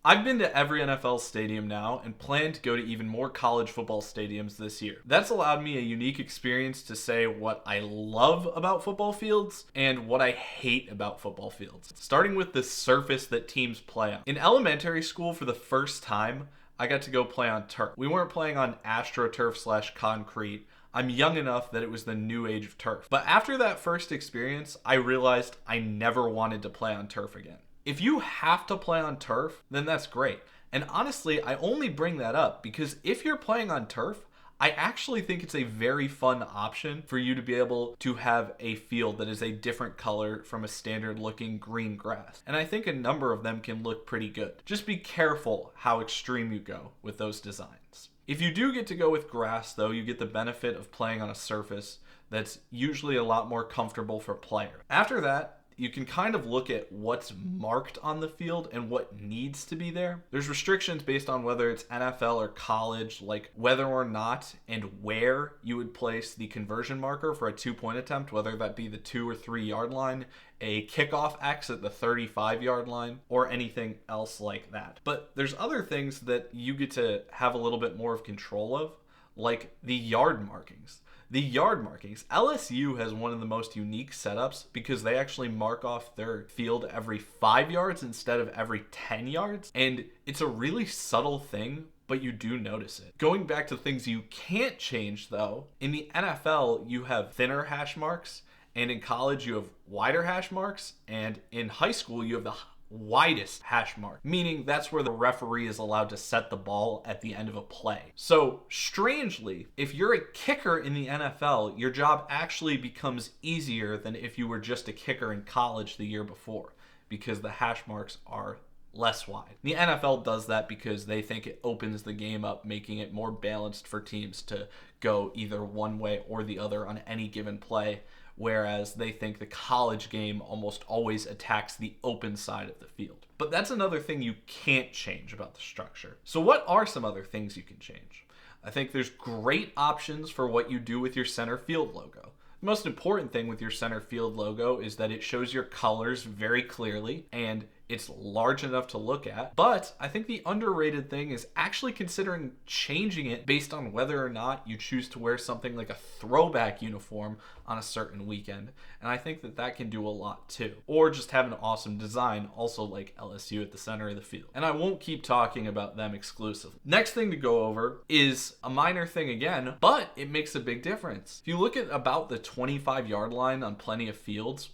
I've been to every NFL stadium now and plan to go to even more college football stadiums this year. That's allowed me a unique experience to say what I love about football fields and what I hate about football fields. Starting with the surface that teams play on. In elementary school, for the first time, I got to go play on turf. We weren't playing on AstroTurf / concrete. I'm young enough that it was the new age of turf. But after that first experience, I realized I never wanted to play on turf again. If you have to play on turf, then that's great. And honestly, I only bring that up because if you're playing on turf, I actually think it's a very fun option for you to be able to have a field that is a different color from a standard looking green grass. And I think a number of them can look pretty good. Just be careful how extreme you go with those designs. If you do get to go with grass, though, you get the benefit of playing on a surface that's usually a lot more comfortable for players. After that, you can kind of look at what's marked on the field and what needs to be there. There's restrictions based on whether it's NFL or college, like whether or not and where you would place the conversion marker for a 2-point attempt, whether that be the 2 or 3 yard line, a kickoff X at the 35-yard line, or anything else like that. But there's other things that you get to have a little bit more of control of, like the yard markings. The yard markings. LSU has one of the most unique setups because they actually mark off their field every 5 yards instead of every 10 yards. And it's a really subtle thing, but you do notice it. Going back to things you can't change, though, in the NFL, you have thinner hash marks, and in college, you have wider hash marks, and in high school, you have the widest hash mark, meaning that's where the referee is allowed to set the ball at the end of a play. So strangely, if you're a kicker in the NFL, your job actually becomes easier than if you were just a kicker in college the year before, because the hash marks are less wide. The NFL does that because they think it opens the game up, making it more balanced for teams to go either one way or the other on any given play, whereas they think the college game almost always attacks the open side of the field. But that's another thing you can't change about the structure. So what are some other things you can change? I think there's great options for what you do with your center field logo. The most important thing with your center field logo is that it shows your colors very clearly and it's large enough to look at. But I think the underrated thing is actually considering changing it based on whether or not you choose to wear something like a throwback uniform on a certain weekend. And I think that that can do a lot too. Or just have an awesome design, also like LSU at the center of the field. And I won't keep talking about them exclusively. Next thing to go over is a minor thing again, but it makes a big difference. If you look at about the 25-yard line on plenty of fields,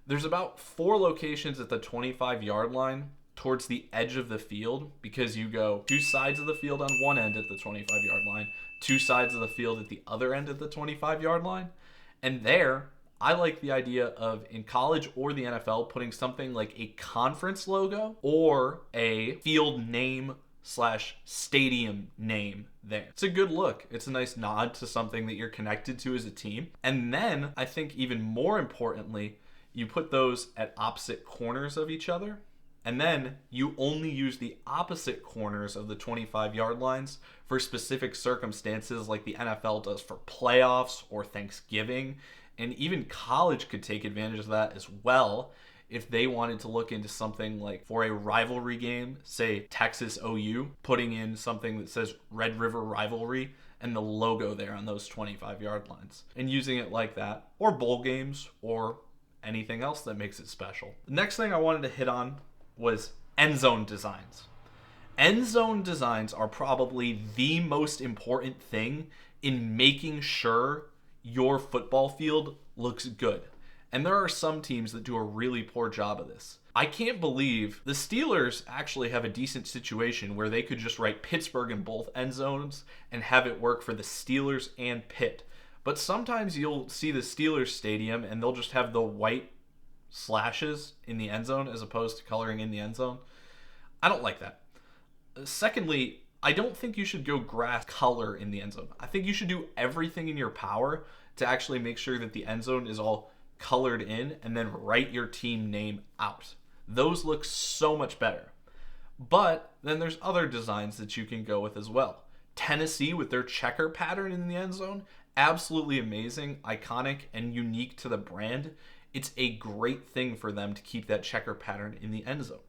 there's about 4 locations at the 25-yard line towards the edge of the field, because you go 2 sides of the field on one end at the 25-yard line, 2 sides of the field at the other end at the 25-yard line. And there, I like the idea of, in college or the NFL, putting something like a conference logo or a field name / stadium name there. It's a good look. It's a nice nod to something that you're connected to as a team. And then, I think even more importantly, you put those at opposite corners of each other, and then you only use the opposite corners of the 25-yard lines for specific circumstances like the NFL does for playoffs or Thanksgiving, and even college could take advantage of that as well if they wanted to look into something like for a rivalry game, say Texas OU, putting in something that says Red River Rivalry and the logo there on those 25-yard lines, and using it like that, or bowl games, or anything else that makes it special. The next thing I wanted to hit on was end zone designs. End zone designs are probably the most important thing in making sure your football field looks good. And there are some teams that do a really poor job of this. I can't believe the Steelers actually have a decent situation where they could just write Pittsburgh in both end zones and have it work for the Steelers and Pitt. But sometimes you'll see the Steelers stadium and they'll just have the white slashes in the end zone as opposed to coloring in the end zone. I don't like that. Secondly, I don't think you should go grass color in the end zone. I think you should do everything in your power to actually make sure that the end zone is all colored in and then write your team name out. Those look so much better. But then there's other designs that you can go with as well. Tennessee with their checker pattern in the end zone, absolutely amazing, iconic, and unique to the brand. It's a great thing for them to keep that checker pattern in the end zone.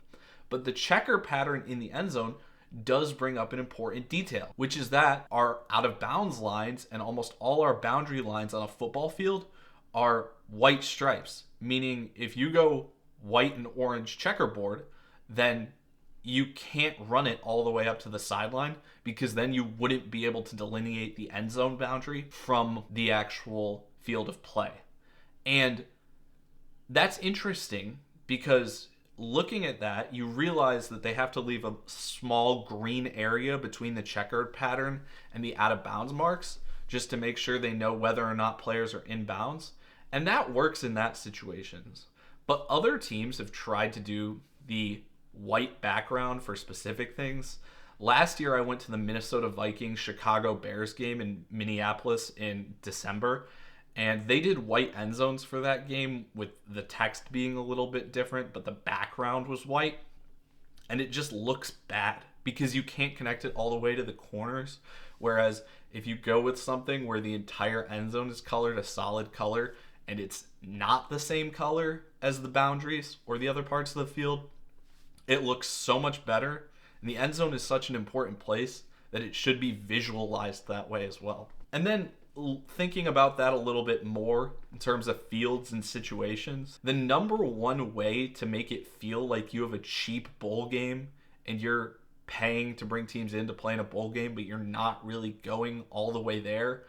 But the checker pattern in the end zone does bring up an important detail, which is that our out of bounds lines and almost all our boundary lines on a football field are white stripes, meaning if you go white and orange checkerboard, then you can't run it all the way up to the sideline, because then you wouldn't be able to delineate the end zone boundary from the actual field of play. And that's interesting because looking at that, you realize that they have to leave a small green area between the checkered pattern and the out of bounds marks just to make sure they know whether or not players are in bounds. And that works in that situations. But other teams have tried to do the white background for specific things. Last year, I went to the Minnesota Vikings Chicago Bears game in Minneapolis in December, and they did white end zones for that game with the text being a little bit different, but the background was white. And it just looks bad because you can't connect it all the way to the corners. Whereas if you go with something where the entire end zone is colored a solid color and it's not the same color as the boundaries or the other parts of the field, it looks so much better. And the end zone is such an important place that it should be visualized that way as well. And then thinking about that a little bit more in terms of fields and situations, the number one way to make it feel like you have a cheap bowl game and you're paying to bring teams in to play in a bowl game, but you're not really going all the way there,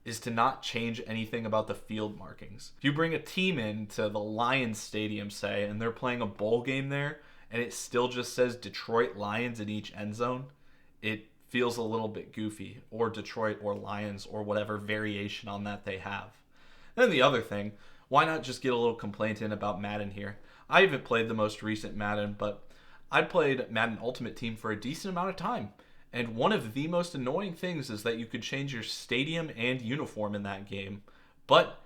is to not change anything about the field markings. If you bring a team in to the Lions Stadium, say, and they're playing a bowl game there, and it still just says Detroit Lions in each end zone, it feels a little bit goofy, or Detroit or Lions or whatever variation on that they have. Then the other thing, why not just get a little complaint in about Madden here? I haven't played the most recent Madden, but I played Madden Ultimate Team for a decent amount of time. And one of the most annoying things is that you could change your stadium and uniform in that game. But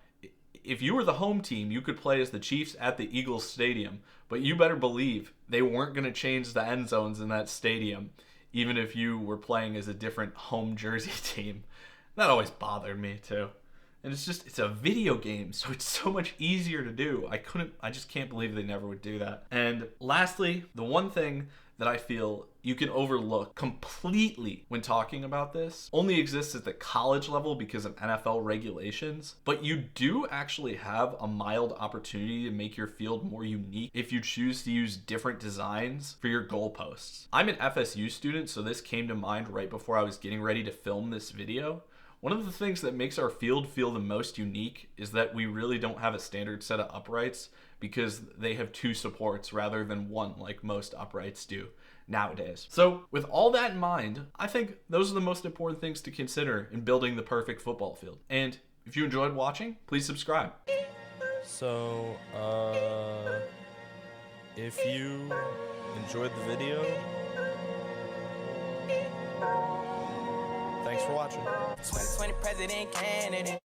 if you were the home team, you could play as the Chiefs at the Eagles Stadium. But you better believe they weren't going to change the end zones in that stadium, even if you were playing as a different home jersey team. That always bothered me too. And it's a video game, so it's so much easier to do. I just can't believe they never would do that. And lastly, the one thing that I feel you can overlook completely when talking about this only exists at the college level because of NFL regulations, but you do actually have a mild opportunity to make your field more unique if you choose to use different designs for your goalposts. I'm an FSU student, so this came to mind right before I was getting ready to film this video. One of the things that makes our field feel the most unique is that we really don't have a standard set of uprights because they have two supports rather than one like most uprights do nowadays. So with all that in mind, I think those are the most important things to consider in building the perfect football field. And if you enjoyed watching, please subscribe. So, if you enjoyed the video, thanks for watching. 2020 president candidate.